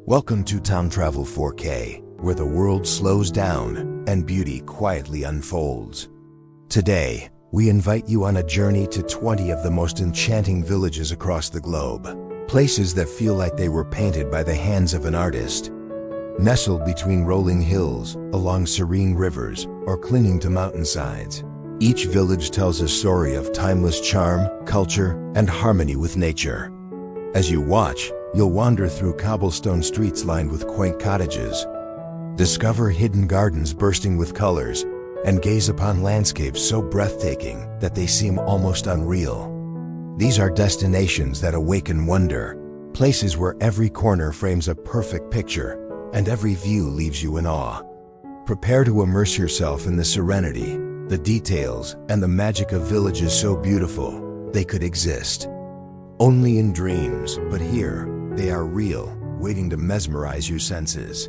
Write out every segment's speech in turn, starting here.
Welcome to Time Travel 4K, where the world slows down and beauty quietly unfolds. Today, we invite you on a journey to 20 of the most enchanting villages across the globe. Places that feel like they were painted by the hands of an artist. Nestled between rolling hills, along serene rivers, or clinging to mountainsides, each village tells a story of timeless charm, culture, and harmony with nature. As you watch, you'll wander through cobblestone streets lined with quaint cottages, discover hidden gardens bursting with colors, and gaze upon landscapes so breathtaking that they seem almost unreal. These are destinations that awaken wonder, places where every corner frames a perfect picture, and every view leaves you in awe. Prepare to immerse yourself in the serenity, the details, and the magic of villages so beautiful they could exist only in dreams, but here, they are real, waiting to mesmerize your senses.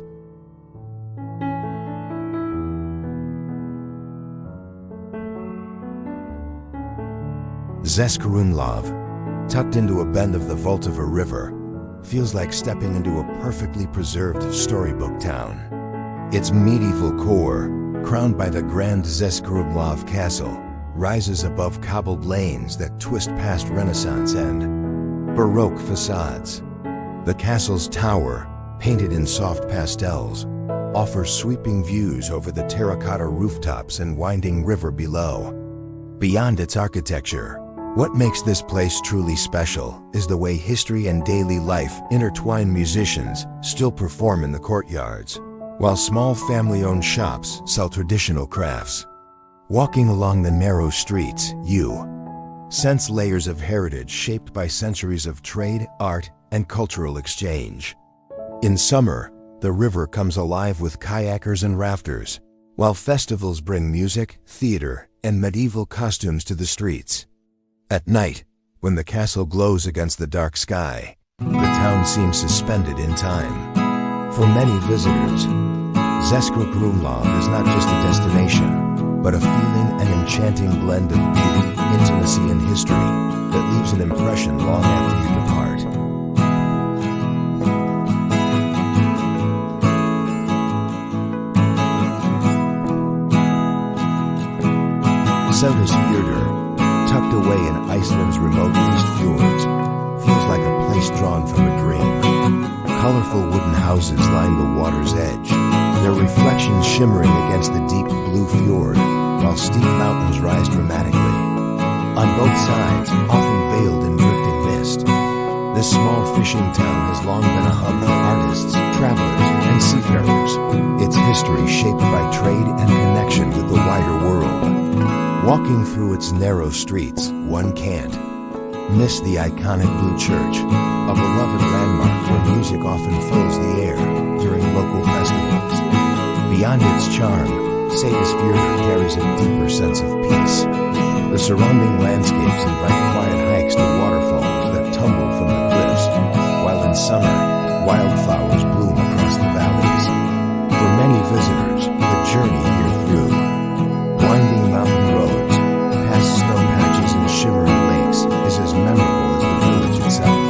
Zeskarumlov, tucked into a bend of the vault of a river, feels like stepping into a perfectly preserved storybook town. Its medieval core, crowned by the grand Zeskarumlov Castle, rises above cobbled lanes that twist past Renaissance and Baroque facades. The castle's tower, painted in soft pastels, offers sweeping views over the terracotta rooftops and winding river below. Beyond its architecture, what makes this place truly special is the way history and daily life intertwine. Musicians still perform in the courtyards, while small family-owned shops sell traditional crafts. Walking along the narrow streets, you sense layers of heritage shaped by centuries of trade, art, and cultural exchange. In summer, the river comes alive with kayakers and rafters, while festivals bring music, theater, and medieval costumes to the streets. At night, when the castle glows against the dark sky, the town seems suspended in time. For many visitors, Zeskarumlov is not just a destination, but a feeling and enchanting blend of beauty, intimacy, and history that leaves an impression long after you depart. Seyðisfjörður, tucked away in Iceland's remote east fjords, feels like a place drawn from a dream. Colorful wooden houses line the water's edge, their reflections shimmering against the deep blue fjord, while steep mountains rise dramatically. On both sides, often veiled in drifting mist, this small fishing town has long been a hub for artists, travelers, and seafarers, its history shaped by trade and connection with the wider world. Walking through its narrow streets, one can't miss the iconic Blue Church, a beloved landmark where music often fills the air during local festivals. Beyond its charm, Seyðisfjörður carries a deeper sense of peace. The surrounding landscapes invite quiet hikes to waterfalls that tumble from the cliffs, while in summer, wildflowers bloom across the valleys. For many visitors, the journey here through winding mountain roads, past snow patches and shimmering lakes is as memorable as the village itself.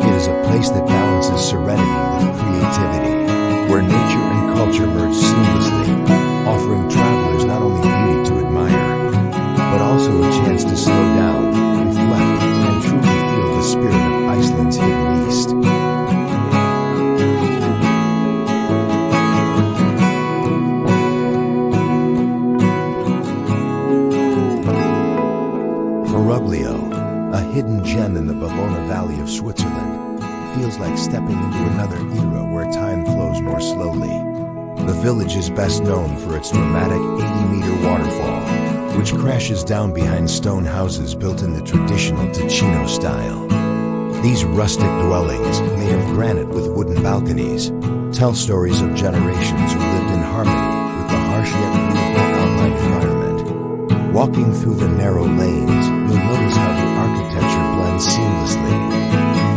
It is a place that balances serenity with creativity, where nature and culture merge seamlessly, offering travelers not only beauty to admire, but also a chance to slow down, reflect, and truly feel the spirit of Iceland's hidden east. Foroglio, a hidden gem in the Bavona Valley of Switzerland, feels like stepping into another era where time flows more slowly. The village is best known for its dramatic 80-meter waterfall, which crashes down behind stone houses built in the traditional Ticino style. These rustic dwellings, made of granite with wooden balconies, tell stories of generations who lived in harmony with the harsh yet beautiful outline environment. Walking through the narrow lanes, you'll notice how the architecture blends seamlessly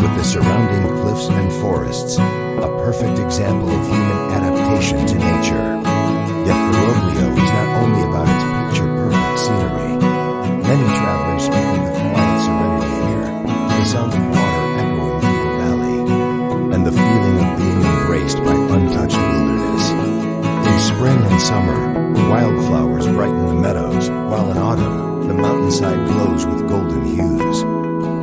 with the surrounding cliffs and forests, a perfect example of human adaptation to nature. Yet Foroglio is not only about its picture-perfect scenery. Many travelers speak of the quiet serenity here, the sound of water echoing through the valley, and the feeling of being in spring and summer, wildflowers brighten the meadows, while in autumn, the mountainside glows with golden hues.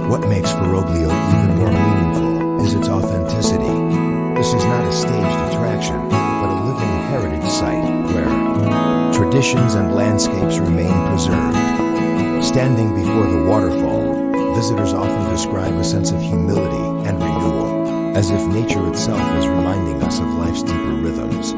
What makes Foroglio even more meaningful is its authenticity. This is not a staged attraction, but a living heritage site where traditions and landscapes remain preserved. Standing before the waterfall, visitors often describe a sense of humility and renewal, as if nature itself is reminding us of life's deeper rhythms.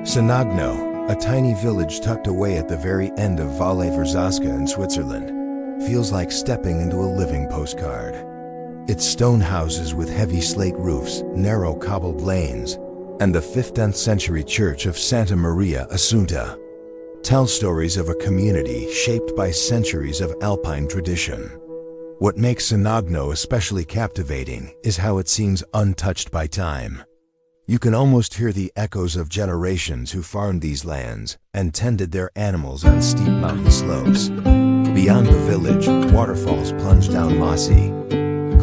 Sanagno, a tiny village tucked away at the very end of Valle Verzasca in Switzerland, feels like stepping into a living postcard. Its stone houses with heavy slate roofs, narrow cobbled lanes, and the 15th century church of Santa Maria Assunta tell stories of a community shaped by centuries of alpine tradition. What makes Sanagno especially captivating is how it seems untouched by time. You can almost hear the echoes of generations who farmed these lands and tended their animals on steep mountain slopes. Beyond the village, waterfalls plunge down mossy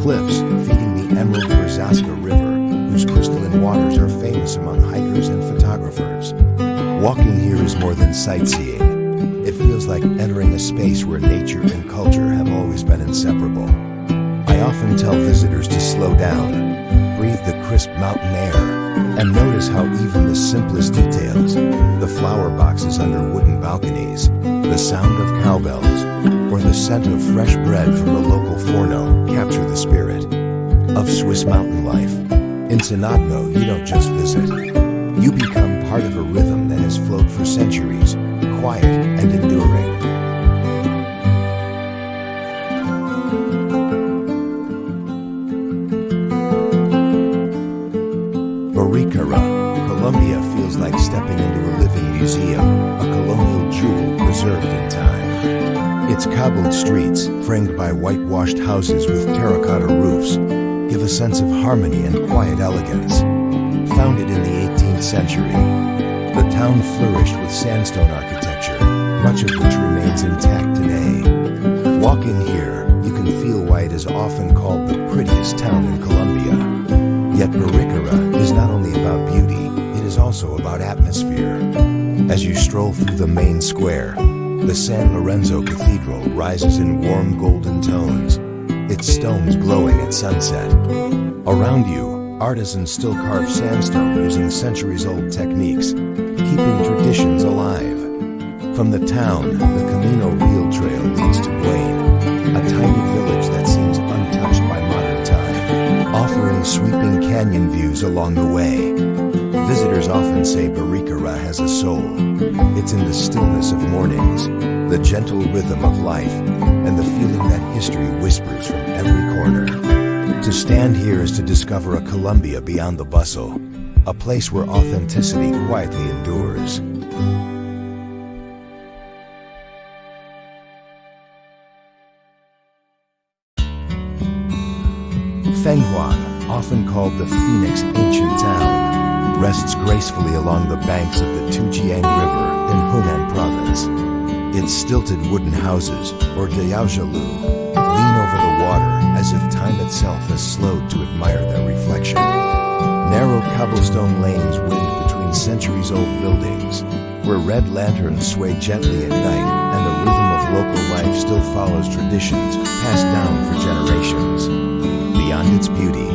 cliffs feeding the Emerald Verzasca River, whose crystalline waters are famous among hikers and photographers. Walking here is more than sightseeing. It feels like entering a space where nature and culture have always been inseparable. I often tell visitors to slow down, breathe the crisp mountain air, and notice how even the simplest details, the flower boxes under wooden balconies, the sound of cowbells, or the scent of fresh bread from a local forno capture the spirit of Swiss mountain life. In Sanagno, you don't just visit. You become part of a rhythm that has flowed for centuries, quiet and enduring. Barikara, Colombia feels like stepping into a living museum, a colonial jewel preserved in time. Its cobbled streets, framed by whitewashed houses with terracotta roofs, give a sense of harmony and quiet elegance. Founded in the 18th century, the town flourished with sandstone architecture, much of which remains intact today. Walking here, you can feel why it is often called the prettiest town in Colombia. Yet Barikara is not only about beauty, it is also about atmosphere. As you stroll through the main square, the San Lorenzo Cathedral rises in warm golden tones, its stones glowing at sunset. Around you, artisans still carve sandstone using centuries-old techniques, keeping traditions alive. From the town, the Camino Real Trail leads to Buin, a tiny village that seems untouched by modern time, offering sweeping canyon views along the way. Visitors often say Barikara has a soul. It's in the stillness of mornings, the gentle rhythm of life, and the feeling that history whispers from every corner. To stand here is to discover a Colombia beyond the bustle, a place where authenticity quietly endures. Fenghuang, often called the Phoenix Ancient Town, rests gracefully along the banks of the Tujiang River in Hunan Province. Its stilted wooden houses, or Diaojialu, lean over the water as if time itself has slowed to admire their reflection. Narrow cobblestone lanes wind between centuries-old buildings, where red lanterns sway gently at night and the rhythm of local life still follows traditions passed down for generations. Beyond its beauty,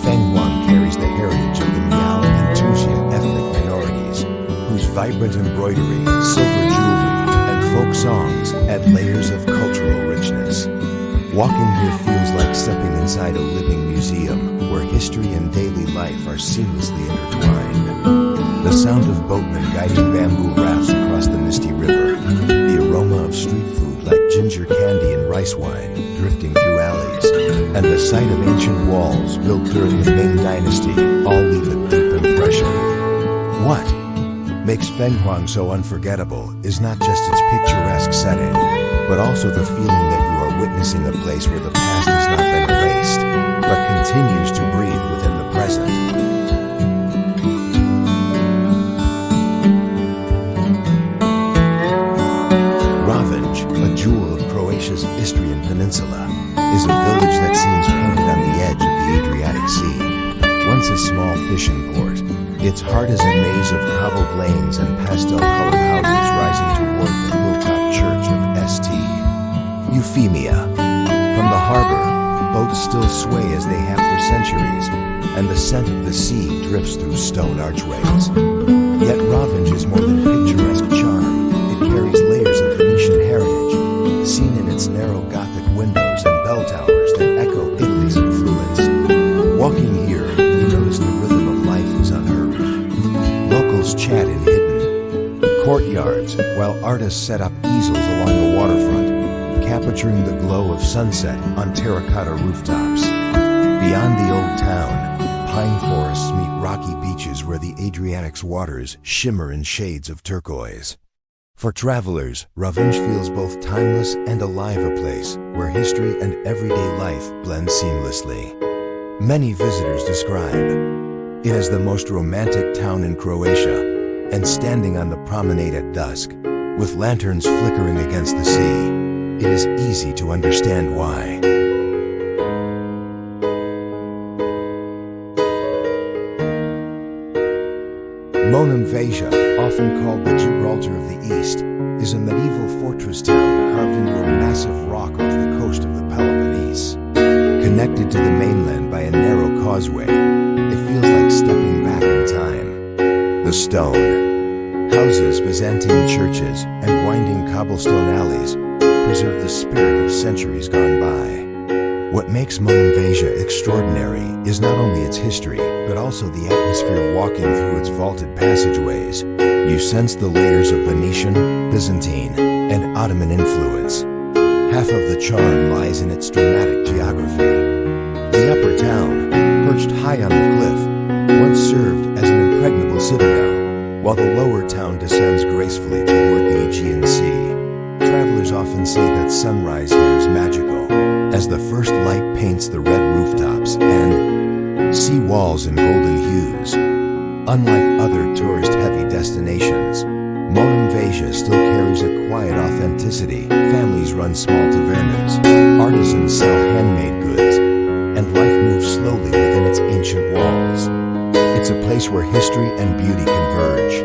Fenghuang carries the heritage of the Miao and Tuzia ethnic minorities, whose vibrant embroidery, silver jewelry, and folk songs add layers of cultural richness. Walking here feels like stepping inside a living museum where history and daily life are seamlessly intertwined. The sound of boatmen guiding bamboo rafts across the misty river, the aroma of street food like ginger candy and rice wine drifting through alleys, and the sight of ancient walls built during the Ming Dynasty all leave a deep impression. What makes Fenghuang so unforgettable is not just its picturesque setting, but also the feeling that you are witnessing a place where the past has not been erased, but continues to breathe within the present. Ravenj, a jewel of Croatia's Istrian Peninsula, is a village Adriatic Sea. Once a small fishing port, its heart is a maze of cobbled lanes and pastel-colored houses rising toward the hilltop church of St. Euphemia. From the harbor, boats still sway as they have for centuries, and the scent of the sea drifts through stone archways. Yet Ravenge is more than picturesque charm. It carries layers of Venetian heritage, seen in its narrow Gothic windows and bell towers that echo Italy's influence. Walking here, you notice the rhythm of life is unhurried. Locals chat in hidden courtyards, while artists set up easels along the waterfront, capturing the glow of sunset on terracotta rooftops. Beyond the old town, pine forests meet rocky beaches where the Adriatic's waters shimmer in shades of turquoise. For travelers, Ravenge feels both timeless and alive, a place where history and everyday life blend seamlessly. Many visitors describe it as the most romantic town in Croatia, and standing on the promenade at dusk, with lanterns flickering against the sea, it is easy to understand why. Monemvasia, often called the Gibraltar of the East, is a medieval fortress town carved into a massive rock off the coast of the Peloponnese. Connected to the mainland by a narrow causeway, it feels like stepping back in time. The stone, houses, Byzantine churches, and winding cobblestone alleys preserve the spirit of centuries gone by. What makes Monemvasia extraordinary is not only its history, but also the atmosphere. Walking through its vaulted passageways, you sense the layers of Venetian, Byzantine, and Ottoman influence. Half of the charm lies in its dramatic geography. The upper town, perched high on the cliff, once served as an impregnable citadel, while the lower town descends gracefully toward the Aegean Sea. Travelers often say that sunrise here is magical, as the first light paints the red rooftops and sea walls in golden hues. Unlike other tourist-heavy destinations, Monemvasia still carries a quiet authenticity. Families run small tavernas, artisans sell handmade goods, and life moves slowly within its ancient walls. It's a place where history and beauty converge,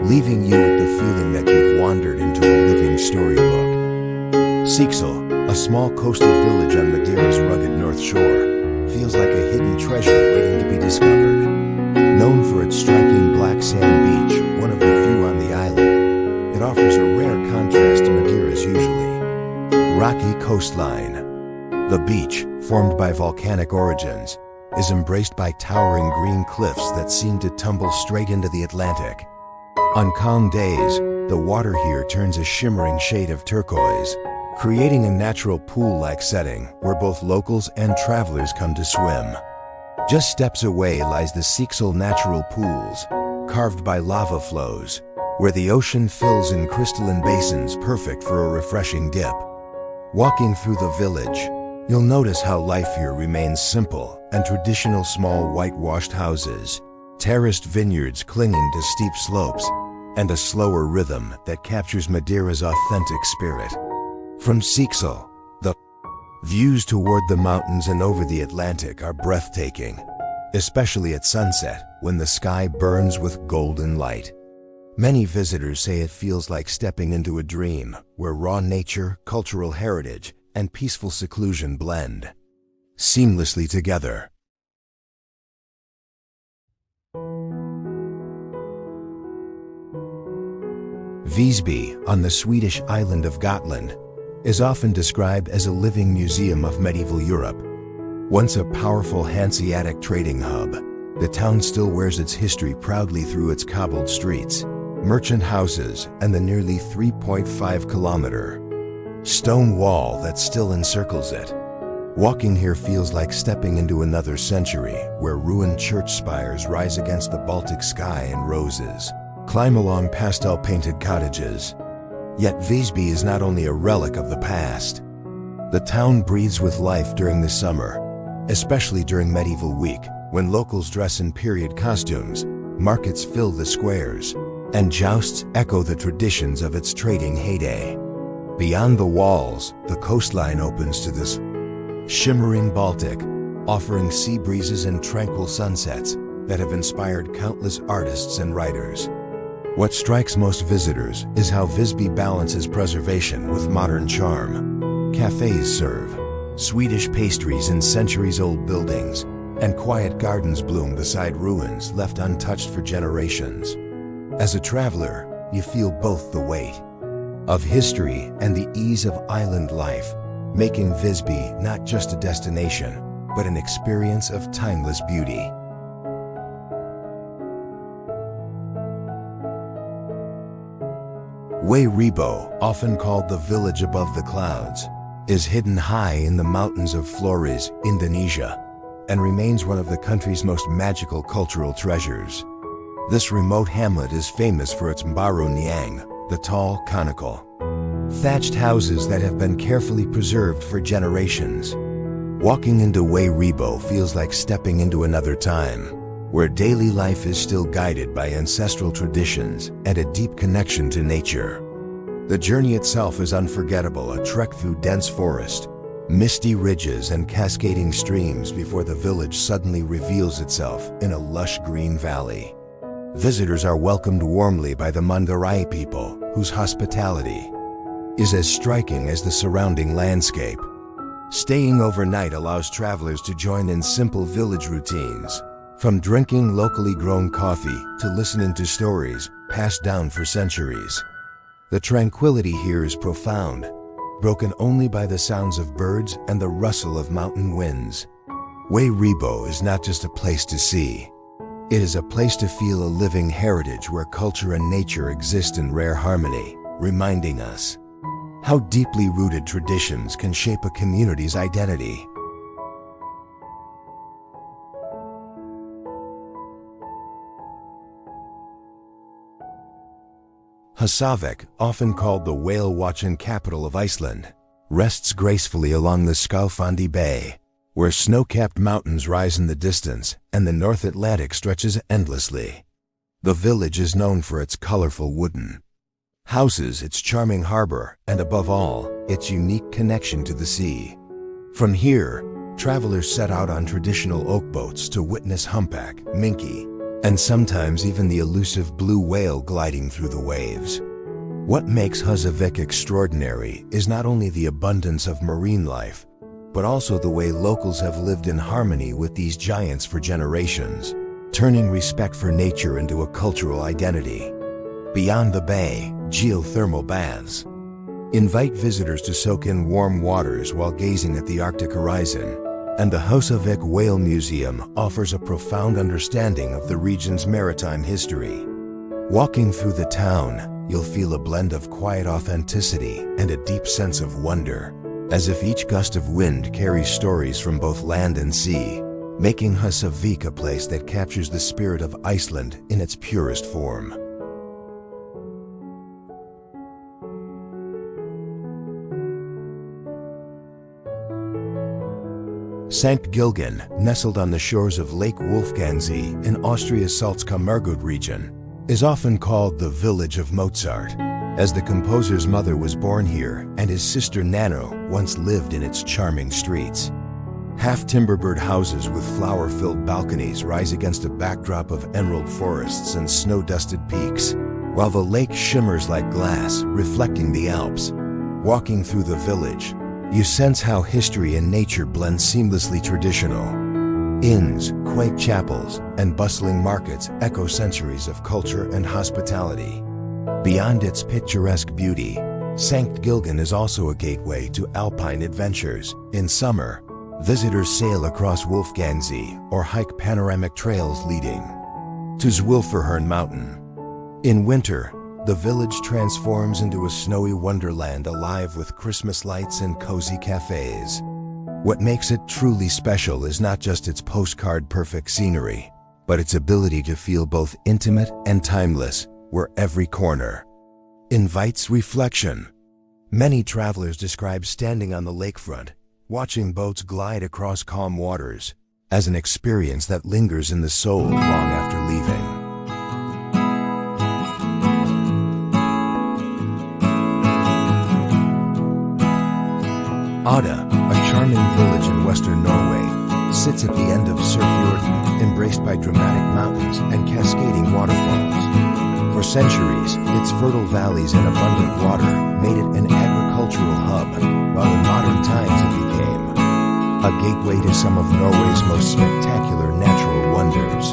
leaving you with the feeling that you've wandered into a living storybook. Sixel, a small coastal village on Madeira's rugged north shore, feels like a hidden treasure waiting to be discovered. Known for its striking black sand beach, one of the few on the island, it offers a rare contrast to Madeira's usually rocky coastline. The beach, formed by volcanic origins, is embraced by towering green cliffs that seem to tumble straight into the Atlantic. On calm days, the water here turns a shimmering shade of turquoise, creating a natural pool-like setting where both locals and travelers come to swim. Just steps away lies the Sixel Natural Pools, carved by lava flows, where the ocean fills in crystalline basins perfect for a refreshing dip. Walking through the village, you'll notice how life here remains simple and traditional. Small whitewashed houses, terraced vineyards clinging to steep slopes, and a slower rhythm that captures Madeira's authentic spirit. From Sixel, the views toward the mountains and over the Atlantic are breathtaking, especially at sunset when the sky burns with golden light. Many visitors say it feels like stepping into a dream where raw nature, cultural heritage, and peaceful seclusion blend seamlessly together. Visby, on the Swedish island of Gotland, is often described as a living museum of medieval Europe. Once a powerful Hanseatic trading hub, the town still wears its history proudly through its cobbled streets, merchant houses, and the nearly 3.5-kilometer stone wall that still encircles it. Walking here feels like stepping into another century, where ruined church spires rise against the Baltic sky and roses climb along pastel-painted cottages. Yet Visby is not only a relic of the past. The town breathes with life during the summer, especially during Medieval Week, when locals dress in period costumes, markets fill the squares, and jousts echo the traditions of its trading heyday. Beyond the walls, the coastline opens to this shimmering Baltic, offering sea breezes and tranquil sunsets that have inspired countless artists and writers. What strikes most visitors is how Visby balances preservation with modern charm. Cafes serve Swedish pastries in centuries-old buildings, and quiet gardens bloom beside ruins left untouched for generations. As a traveler, you feel both the weight of history and the ease of island life, making Visby not just a destination, but an experience of timeless beauty. Wairebo, often called the village above the clouds, is hidden high in the mountains of Flores, Indonesia, and remains one of the country's most magical cultural treasures. This remote hamlet is famous for its Mbaru Niang, the tall, conical, thatched houses that have been carefully preserved for generations. Walking into Wairebo feels like stepping into another time, where daily life is still guided by ancestral traditions and a deep connection to nature. The journey itself is unforgettable, a trek through dense forest, misty ridges and cascading streams before the village suddenly reveals itself in a lush green valley. Visitors are welcomed warmly by the Mandarai people, whose hospitality is as striking as the surrounding landscape. Staying overnight allows travelers to join in simple village routines, from drinking locally grown coffee to listening to stories passed down for centuries. The tranquility here is profound, broken only by the sounds of birds and the rustle of mountain winds. Wairebo is not just a place to see. It is a place to feel a living heritage where culture and nature exist in rare harmony, reminding us how deeply rooted traditions can shape a community's identity. Húsavík, often called the whale-watching capital of Iceland, rests gracefully along the Skálfandi Bay, where snow-capped mountains rise in the distance and the North Atlantic stretches endlessly. The village is known for its colorful wooden houses, its charming harbor, and above all, its unique connection to the sea. From here, travelers set out on traditional oak boats to witness humpback, minke, and sometimes even the elusive blue whale gliding through the waves. What makes Húsavík extraordinary is not only the abundance of marine life, but also the way locals have lived in harmony with these giants for generations, turning respect for nature into a cultural identity. Beyond the bay, geothermal baths invite visitors to soak in warm waters while gazing at the Arctic horizon, and the Húsavík Whale Museum offers a profound understanding of the region's maritime history. Walking through the town, you'll feel a blend of quiet authenticity and a deep sense of wonder, as if each gust of wind carries stories from both land and sea, making Húsavík a place that captures the spirit of Iceland in its purest form. St. Gilgen, nestled on the shores of Lake Wolfgangsee in Austria's Salzkammergut region, is often called the village of Mozart, as the composer's mother was born here and his sister Nano once lived in its charming streets. Half-timber-bird houses with flower-filled balconies rise against a backdrop of emerald forests and snow-dusted peaks, while the lake shimmers like glass, reflecting the Alps. Walking through the village, you sense how history and nature blend seamlessly. Traditional inns, quaint chapels, and bustling markets echo centuries of culture and hospitality. Beyond its picturesque beauty, St. Gilgen is also a gateway to alpine adventures. In summer, visitors sail across Wolfgangsee or hike panoramic trails leading to Zwilferhorn Mountain. In winter, the village transforms into a snowy wonderland alive with Christmas lights and cozy cafes. What makes it truly special is not just its postcard-perfect scenery, but its ability to feel both intimate and timeless, where every corner invites reflection. Many travelers describe standing on the lakefront, watching boats glide across calm waters, as an experience that lingers in the soul long after leaving. Ada, a charming village in western Norway, sits sits at the end of Surf Jordan, embraced by dramatic mountains and cascading waterfalls. For centuries, its fertile valleys and abundant water made it an agricultural hub, while in modern times it became a gateway to some of Norway's most spectacular natural wonders.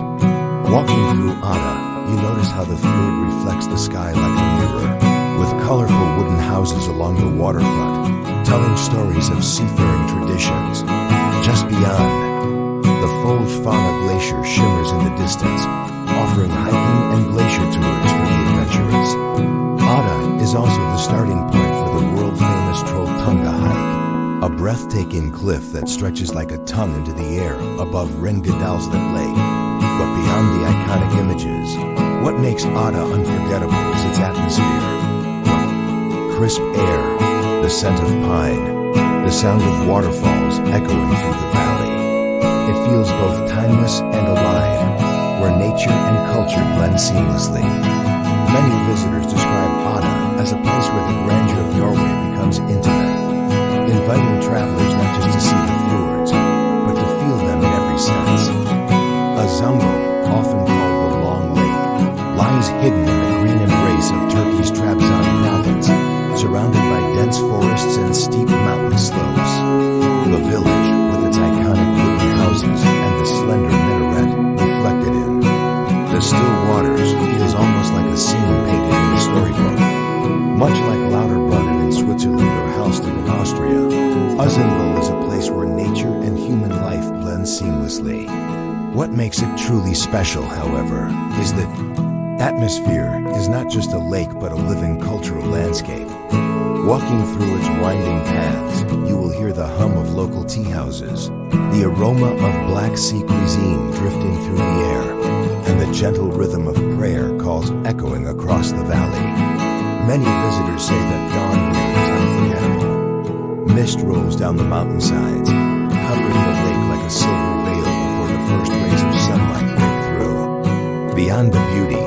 Walking through Ada, you notice how the fjord reflects the sky like a mirror, with colorful wooden houses along the waterfront, telling stories of seafaring traditions. Just beyond, the Fold-Fauna Glacier shimmers in the distance, offering hiking and glacier tours for the adventurous. Ada is also the starting point for the world-famous Trolltunga hike, a breathtaking cliff that stretches like a tongue into the air above Ringedalsvik Lake. But beyond the iconic images, what makes Ada unforgettable is its atmosphere. Crisp air, the scent of pine, the sound of waterfalls echoing through the valley. It feels both timeless and alive, where nature and culture blend seamlessly. Many visitors describe Ada as a place where the grandeur of Norway becomes intimate, inviting travelers not just to see the fjords, but to feel them in every sense. A Zumbo, often called the Long Lake, lies hidden in the green embrace of Turkey's Trabzon province, surrounded by dense forests and steep mountain slopes. The village, with its iconic wooden houses and the slender minaret reflected in the still waters, feels almost like a scene painted in a storybook. Much like Lauterbrunnen in Switzerland or Hallstatt in Austria, Uzungol is a place where nature and human life blend seamlessly. What makes it truly special, however, is that atmosphere is not just a lake but a living cultural landscape. Walking through its winding paths, you will hear the hum of local tea houses, the aroma of Black Sea cuisine drifting through the air, and the gentle rhythm of prayer calls echoing across the valley. Many visitors say that dawn here is unforgettable. Mist rolls down the mountainsides, covering the lake like a silver veil before the first rays of sunlight break through. Beyond the beauty,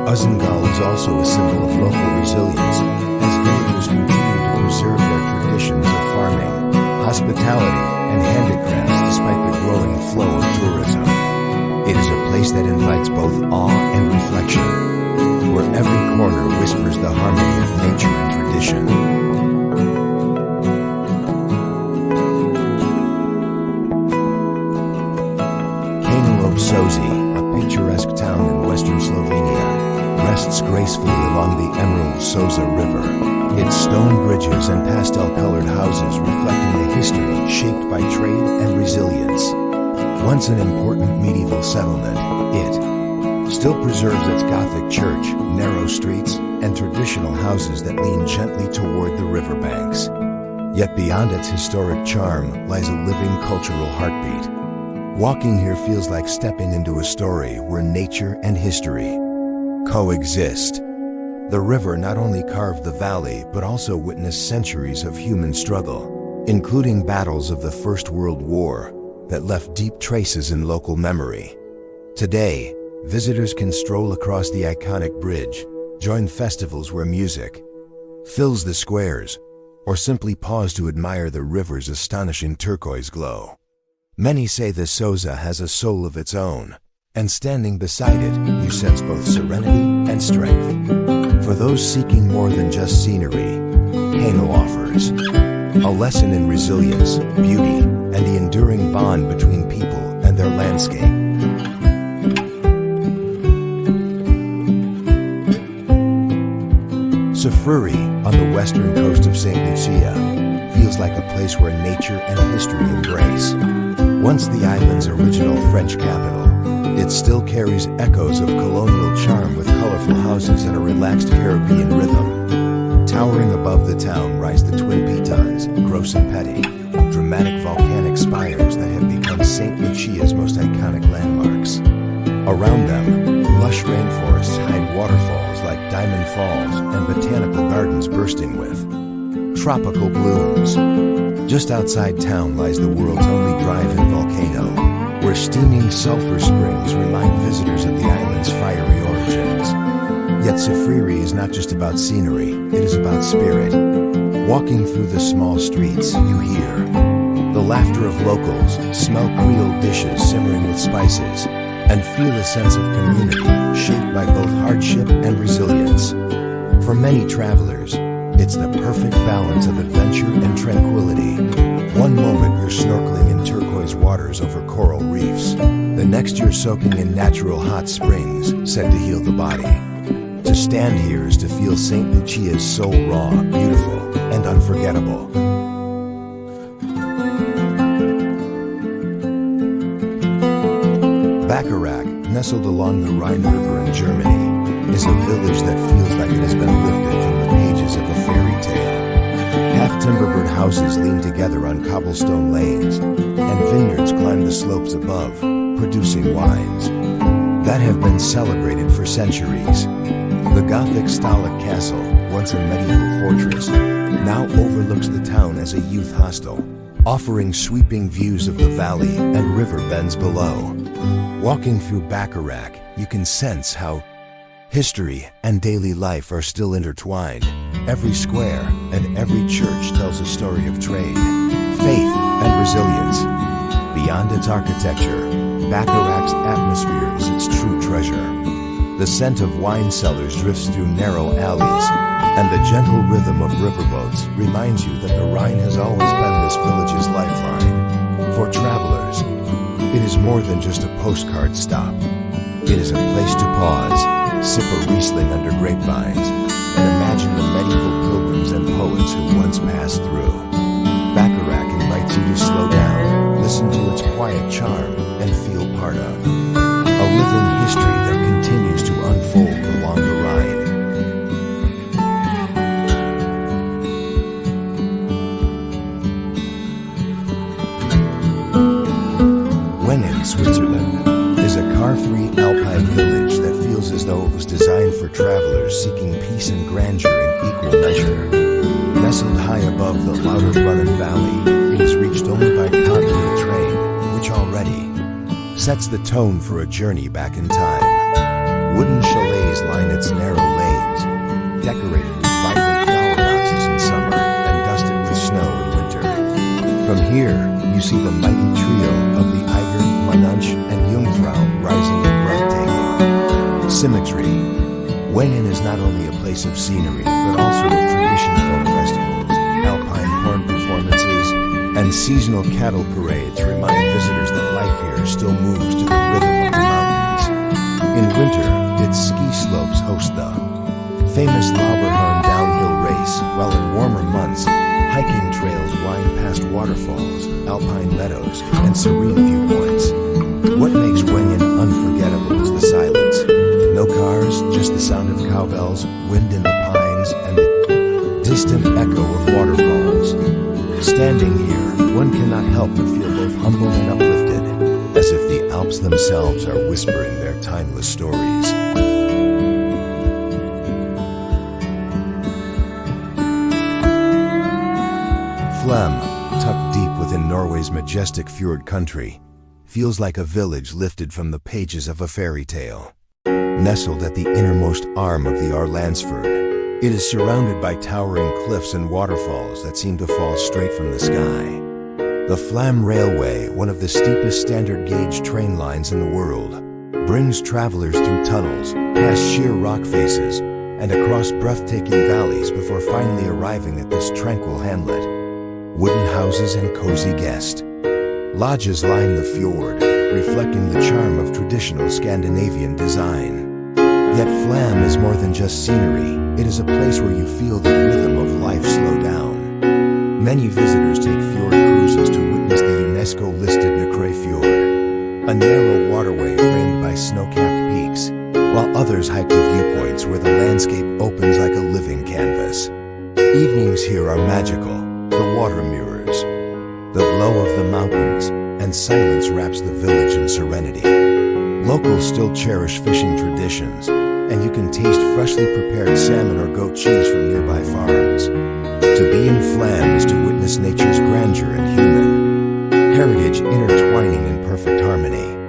Uzungol is also a symbol of local resilience, as villagers continue to preserve their traditions of farming, hospitality, and handicrafts despite the growing flow of tourism. It is a place that invites both awe and reflection, where every corner whispers the harmony of nature and tradition. Sozi, a picturesque town in western Slovenia, rests gracefully along the Emerald Soza River, its stone bridges and pastel-colored houses reflecting the history shaped by trade and resilience. Once an important medieval settlement, it still preserves its Gothic church, narrow streets, and traditional houses that lean gently toward the riverbanks. Yet beyond its historic charm lies a living cultural heartbeat. Walking here feels like stepping into a story where nature and history coexist. The river not only carved the valley but also witnessed centuries of human struggle, including battles of the First World War that left deep traces in local memory. Today, visitors can stroll across the iconic bridge, join festivals where music fills the squares, or simply pause to admire the river's astonishing turquoise glow. Many say the Soza has a soul of its own, and standing beside it, you sense both serenity and strength. For those seeking more than just scenery, Kano offers a lesson in resilience, beauty, and the enduring bond between people and their landscape. Safuri, on the western coast of St. Lucia, feels like a place where nature and history embrace. Once the island's original French capital, it still carries echoes of colonial charm with colorful houses and a relaxed Caribbean rhythm. Towering above the town rise the Twin Pitons, gross and petty, dramatic volcanic spires that have become St. Lucia's most iconic landmarks. Around them, lush rainforests hide waterfalls like Diamond Falls and botanical gardens bursting with tropical blooms. Just outside town lies the world's only drive-in volcano, where steaming sulfur springs remind visitors of the island's fiery origins. Yet Safriri is not just about scenery, it is about spirit. Walking through the small streets, you hear the the laughter of locals, smell Creole dishes simmering with spices, and feel a sense of community shaped by both hardship and resilience. For many travelers, it's the perfect balance of adventure and tranquility. One moment you're snorkeling in turquoise waters over coral reefs. The next you're soaking in natural hot springs, said to heal the body. To stand here is to feel St. Lucia's soul raw, beautiful, and unforgettable. Bacharach, nestled along the Rhine River in Germany, is a village that feels like it has been lifted from the pages of a fairy tale. Half-timber houses lean together on cobblestone lanes, and vineyards climb the slopes above, producing wines that have been celebrated for centuries. The Gothic Stahler Castle, once a medieval fortress, now overlooks the town as a youth hostel, offering sweeping views of the valley and river bends below. Walking through Bacharach, you can sense how history and daily life are still intertwined. Every square and every church tells a story of trade, faith, and resilience. Beyond its architecture, Bacharach's atmosphere is its true treasure. The scent of wine cellars drifts through narrow alleys, and the gentle rhythm of riverboats reminds you that the Rhine has always been this village's lifeline. For travelers, it is more than just a postcard stop. It is a place to pause, sip a Riesling under grapevines, and imagine the medieval pilgrims and poets who once passed through. Bacharach invites you to slow down, listen to its quiet charm, and feel part of a living history that continues to unfold along the Rhine. Wennen, Switzerland, is a car-free alpine village that feels as though it was designed for travelers seeking peace and grandeur in equal measure. Nestled high above the Lauterbrunnen Valley, it is reached only by continental train, which already sets the tone for a journey back in time. Wooden chalets line its narrow lanes, decorated with vibrant flower boxes in summer and dusted with snow in winter. From here, you see the mighty trio of the Eiger, Manunch, and Jungfrau rising in breathtaking symmetry. Wennen is not only a place of scenery, but also of tradition folk festivals, alpine horn performances, and seasonal cattle parades remind visitors that life here still moves to the rhythm of the mountains. In winter, its ski slopes host the famous Lauberhorn downhill race, while in warmer months, hiking trails wind past waterfalls, alpine meadows, and serene viewpoints. What makes Wennen unforgettable is the silence. No cars, just the sound of cowbells, wind in the pines, and the distant echo of waterfalls. Standing here, one cannot help but feel both humbled and uplifted, as if the Alps themselves are whispering their timeless stories. Flem, tucked deep within Norway's majestic fjord country, feels like a village lifted from the pages of a fairy tale. Nestled at the innermost arm of the Arlandsfjord, it is surrounded by towering cliffs and waterfalls that seem to fall straight from the sky. The Flam Railway, one of the steepest standard gauge train lines in the world, brings travelers through tunnels, past sheer rock faces, and across breathtaking valleys before finally arriving at this tranquil hamlet. Wooden houses and cozy guest lodges line the fjord, reflecting the charm of traditional Scandinavian design. Yet Flam is more than just scenery, it is a place where you feel the rhythm of life slow down. Many visitors take fjord cruises to witness the UNESCO-listed Nacre Fjord, a narrow waterway framed by snow-capped peaks, while others hike to viewpoints where the landscape opens like a living canvas. Evenings here are magical, the water mirrors the glow of the mountains, and silence wraps the village in serenity. Locals still cherish fishing traditions, and you can taste freshly prepared salmon or goat cheese from nearby farms. To be in Flam is to witness nature's grandeur and human heritage intertwining in perfect harmony.